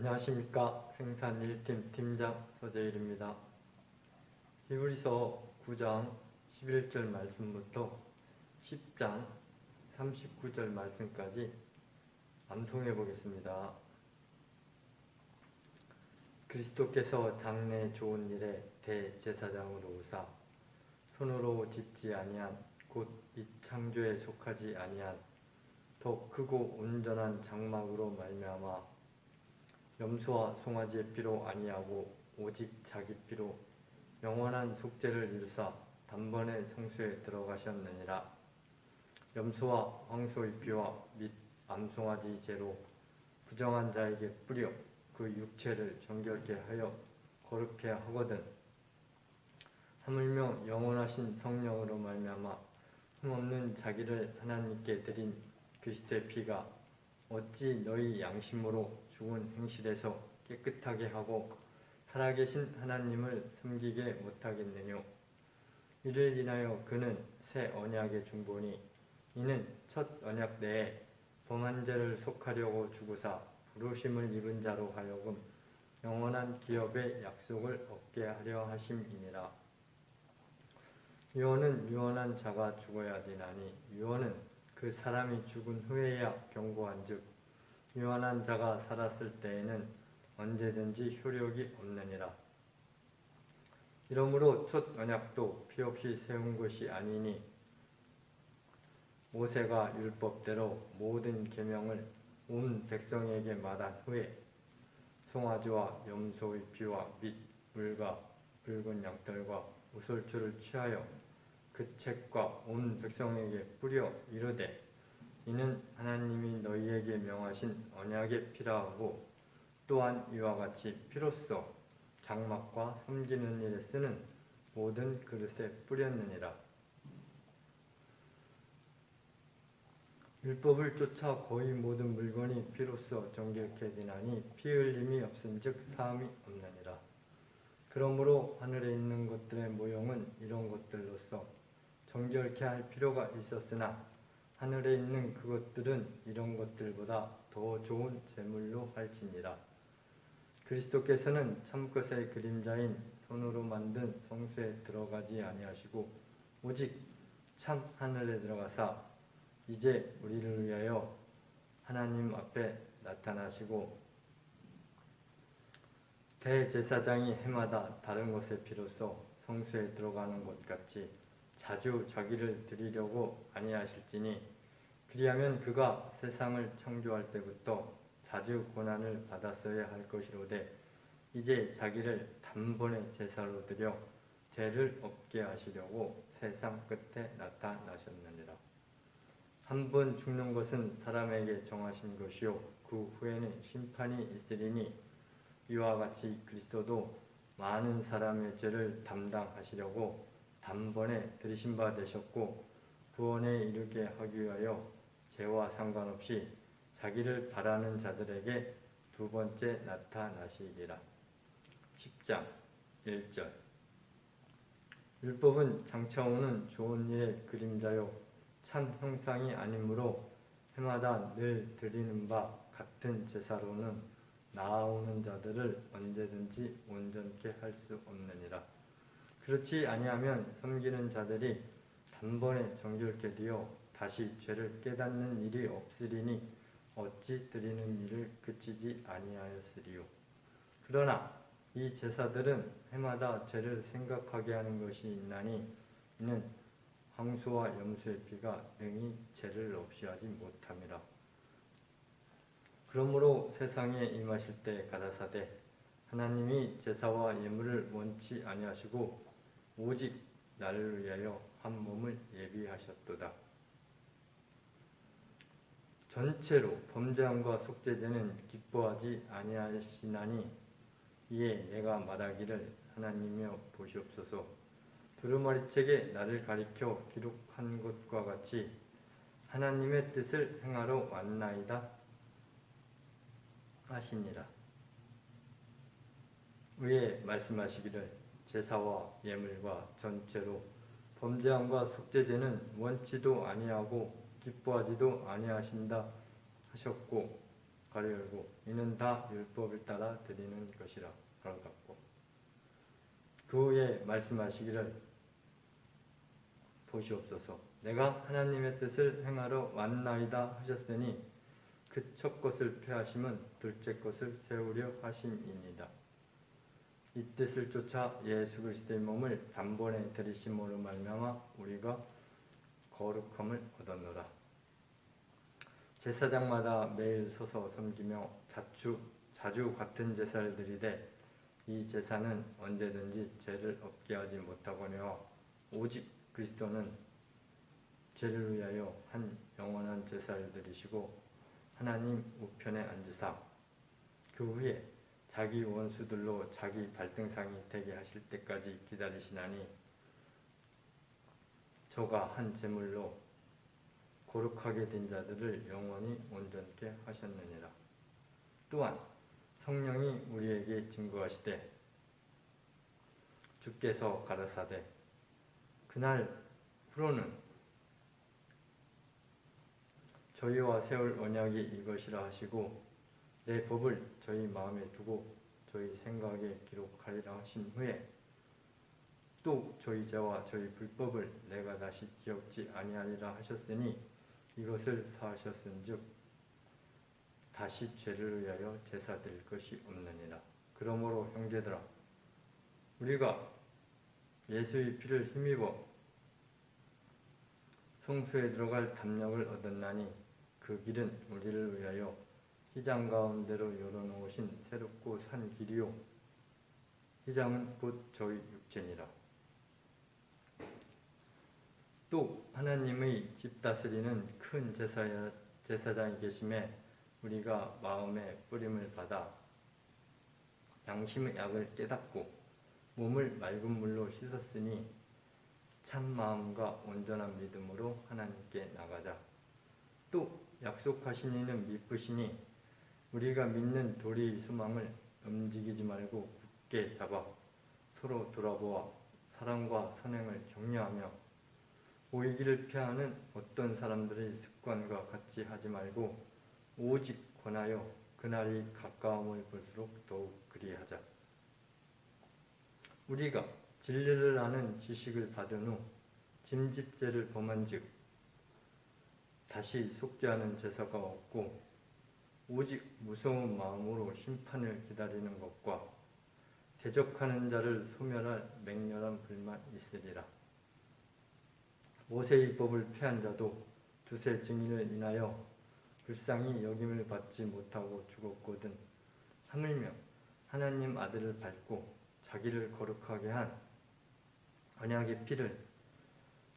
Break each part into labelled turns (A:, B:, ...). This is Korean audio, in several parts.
A: 안녕하십니까. 생산 1팀 팀장 서재일입니다. 히브리서 9장 11절 말씀부터 10장 39절 말씀까지 암송해 보겠습니다. 그리스도께서 장래 좋은 일에 대제사장으로 오사 손으로 짓지 아니한 곧 이 창조에 속하지 아니한 더 크고 온전한 장막으로 말미암아 염소와 송아지의 피로 아니하고 오직 자기 피로 영원한 속죄를 이루사 단번에 성소에 들어가셨느니라. 염소와 황소의 피와 및 암송아지 죄로 부정한 자에게 뿌려 그 육체를 정결케 하여 거룩케 하거든 하물며 영원하신 성령으로 말미암아 흠없는 자기를 하나님께 드린 그리스도의 피가 어찌 너희 양심으로 죽은 행실에서 깨끗하게 하고 살아계신 하나님을 섬기게 못하겠느뇨. 이를 인하여 그는 새 언약의 중보니 이는 첫 언약 내에 범한 죄를 속하려고 죽으사 부르심을 입은 자로 하여금 영원한 기업의 약속을 얻게 하려 하심이니라. 유언은 유언한 자가 죽어야 되나니 유언은 그 사람이 죽은 후에야 경고한즉 유언한 자가 살았을 때에는 언제든지 효력이 없느니라. 이러므로 첫 언약도 피 없이 세운 것이 아니니 모세가 율법대로 모든 계명을 온 백성에게 말한 후에 송아지와 염소의 피와 및 물과 붉은 양털과 우솔추를 취하여 그 책과 온 백성에게 뿌려 이르되 이는 하나님이 너희에게 명하신 언약의 피라 하고 또한 이와 같이 피로써 장막과 섬기는 일에 쓰는 모든 그릇에 뿌렸느니라. 율법을 쫓아 거의 모든 물건이 피로써 정결케 되나니 피 흘림이 없은즉 사함이 없느니라. 그러므로 하늘에 있는 것들의 모형은 이런 것들로서 정결케 할 필요가 있었으나 하늘에 있는 그것들은 이런 것들보다 더 좋은 제물로 할지니라. 그리스도께서는 참것의 그림자인 손으로 만든 성소에 들어가지 아니하시고 오직 참 하늘에 들어가사 이제 우리를 위하여 하나님 앞에 나타나시고 대제사장이 해마다 다른 것의 피로써 성소에 들어가는 것 같이 자주 자기를 드리려고 아니하실지니 그리하면 그가 세상을 창조할 때부터 자주 고난을 받았어야 할 것이로되 이제 자기를 단번에 제사로 드려 죄를 없게 하시려고 세상 끝에 나타나셨느니라. 한 번 죽는 것은 사람에게 정하신 것이요 그 후에는 심판이 있으리니 이와 같이 그리스도도 많은 사람의 죄를 담당하시려고 단번에 들이신 바 되셨고 구원에 이르게 하기 위하여 죄와 상관없이 자기를 바라는 자들에게 두 번째 나타나시리라. 10장 1절 율법은 장차오는 좋은 일의 그림자요 참 형상이 아니므로 해마다 늘 드리는 바 같은 제사로는 나아오는 자들을 언제든지 온전케 할 수 없느니라. 그렇지 아니하면 섬기는 자들이 단번에 정결케 되어 다시 죄를 깨닫는 일이 없으리니 어찌 드리는 일을 그치지 아니하였으리요. 그러나 이 제사들은 해마다 죄를 생각하게 하는 것이 있나니 이는 황소와 염소의 피가 능히 죄를 없이 하지 못함이라. 그러므로 세상에 임하실 때 가라사대 하나님이 제사와 예물을 원치 아니하시고 오직 나를 위하여 한 몸을 예비하셨도다. 전체로 범죄함과 속죄되는 기뻐하지 아니하시나니 이에 내가 말하기를 하나님이여 보시옵소서 두루마리책에 나를 가리켜 기록한 것과 같이 하나님의 뜻을 행하러 왔나이다 하시니라. 위에 말씀하시기를 제사와 예물과 전체로 범죄함과 속죄제는 원치도 아니하고 기뻐하지도 아니하신다 하셨고 가로 열고 이는 다 율법을 따라 드리는 것이라 가로 닫고 그 후에 말씀하시기를 보시옵소서 내가 하나님의 뜻을 행하러 왔나이다 하셨으니 그 첫 것을 폐하심은 둘째 것을 세우려 하심이니이다. 이 뜻을 쫓아 예수 그리스도의 몸을 단번에 들이심으로 말미암아 우리가 거룩함을 얻었노라. 제사장마다 매일 서서 섬기며 자주 같은 제사를 드리되 이 제사는 언제든지 죄를 없게 하지 못하거니와 오직 그리스도는 죄를 위하여 한 영원한 제사를 드리시고 하나님 우편에 앉으사 그 후에 자기 원수들로 자기 발등상이 되게 하실 때까지 기다리시나니 저가 한 제물로 거룩하게 된 자들을 영원히 온전케 하셨느니라. 또한 성령이 우리에게 증거하시되 주께서 가라사대 그날 후로는 저희와 세울 언약이 이것이라 하시고 내 법을 저희 마음에 두고 저희 생각에 기록하리라 하신 후에 또 저희 죄와 저희 불법을 내가 다시 기억지 아니하리라 하셨으니 이것을 사하셨은즉 다시 죄를 위하여 제사 드릴 것이 없느니라. 그러므로 형제들아 우리가 예수의 피를 힘입어 성소에 들어갈 담력을 얻었나니 그 길은 우리를 위하여 휘장 가운데로 열어놓으신 새롭고 산 길이요 휘장은 곧 저희 육체니라. 또 하나님의 집 다스리는 큰 제사장이 계심에 우리가 마음의 뿌림을 받아 양심의 약을 깨닫고 몸을 맑은 물로 씻었으니 참 마음과 온전한 믿음으로 하나님께 나가자. 또 약속하신 이는 미쁘시니 우리가 믿는 도리의 소망을 움직이지 말고 굳게 잡아 서로 돌아보아 사랑과 선행을 격려하며 보이기를 피하는 어떤 사람들의 습관과 같이 하지 말고 오직 권하여 그날이 가까움을 볼수록 더욱 그리하자. 우리가 진리를 아는 지식을 받은 후 짐짓죄를 범한즉 다시 속죄하는 제사가 없고 오직 무서운 마음으로 심판을 기다리는 것과 대적하는 자를 소멸할 맹렬한 불만 있으리라. 모세의 법을 폐한 자도 두세 증인을 인하여 불쌍히 여김을 받지 못하고 죽었거든 하물며 하나님 아들을 밟고 자기를 거룩하게 한 언약의 피를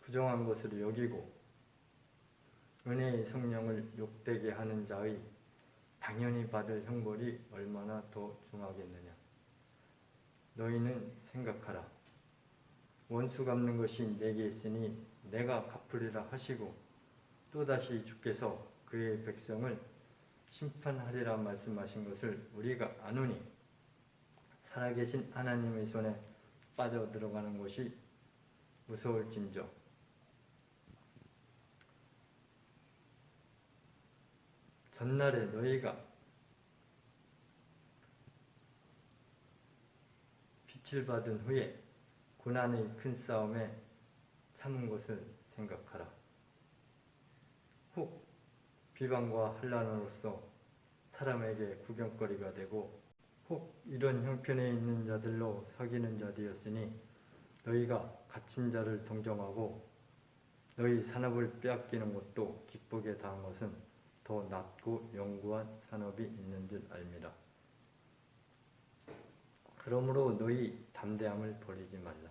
A: 부정한 것으로 여기고 은혜의 성령을 욕되게 하는 자의 당연히 받을 형벌이 얼마나 더 중하겠느냐. 너희는 생각하라. 원수 갚는 것이 내게 있으니 내가 갚으리라 하시고 또다시 주께서 그의 백성을 심판하리라 말씀하신 것을 우리가 아노니 살아계신 하나님의 손에 빠져 들어가는 것이 무서울진저 전날에 너희가 빛을 받은 후에 고난의 큰 싸움에 참은 것을 생각하라. 혹 비방과 환난으로서 사람에게 구경거리가 되고 혹 이런 형편에 있는 자들로 사귀는 자 되었으니 너희가 갇힌 자를 동정하고 너희 산업을 빼앗기는 것도 기쁘게 당한 것은 더 낫고 영구한 산업이 있는 줄 알미라. 그러므로 너희 담대함을 버리지 말라.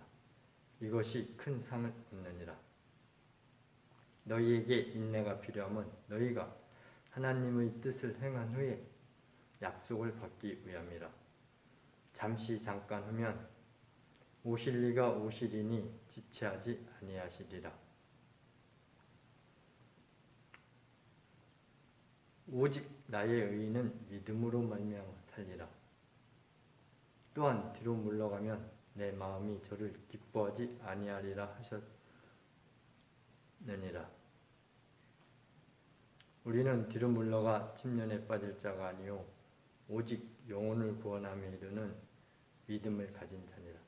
A: 이것이 큰 상을 얻느니라. 너희에게 인내가 필요함은 너희가 하나님의 뜻을 행한 후에 약속을 받기 위함이라. 잠시 잠깐 후면 오실 이가 오시리니 지체하지 아니하시리라. 오직 나의 의인은 믿음으로 말미암아 살리라. 또한 뒤로 물러가면 내 마음이 저를 기뻐하지 아니하리라 하셨느니라. 우리는 뒤로 물러가 침륜에 빠질 자가 아니요 오직 영혼을 구원함에 이르는 믿음을 가진 자니라.